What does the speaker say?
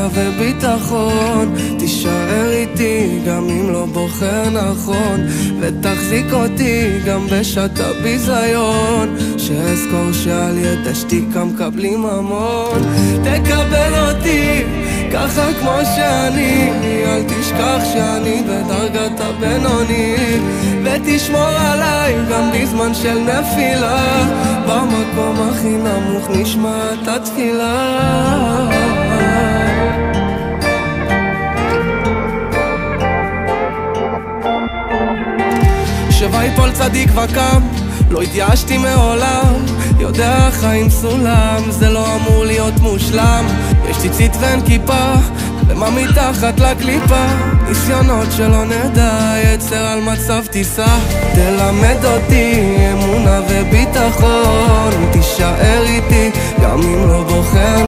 אמונה וביטחון, תישאר איתי גם אם לא בוחר נכון, ותחזיק אותי גם בשעת הביזיון, שאזכור שעל יד השתיקה מקבלים המון. תקבל אותי ככה כמו שאני, אל תשכח שאני בדרגת הבינוני, ותשמור עליי גם בזמן של נפילה, במקום הכי נמוך נשמעת התפילה. שויפול צדיק וקם, לא התייאשתי מעולם, יודע החיים סולם, זה לא אמור להיות מושלם. יש ציצית ואין כיפה, ומה מתחת לקליפה, ניסיונות שלא נדע, יצר על מצב טיסה. תלמד אותי אמונה וביטחון, תישאר איתי גם אם לא בוחר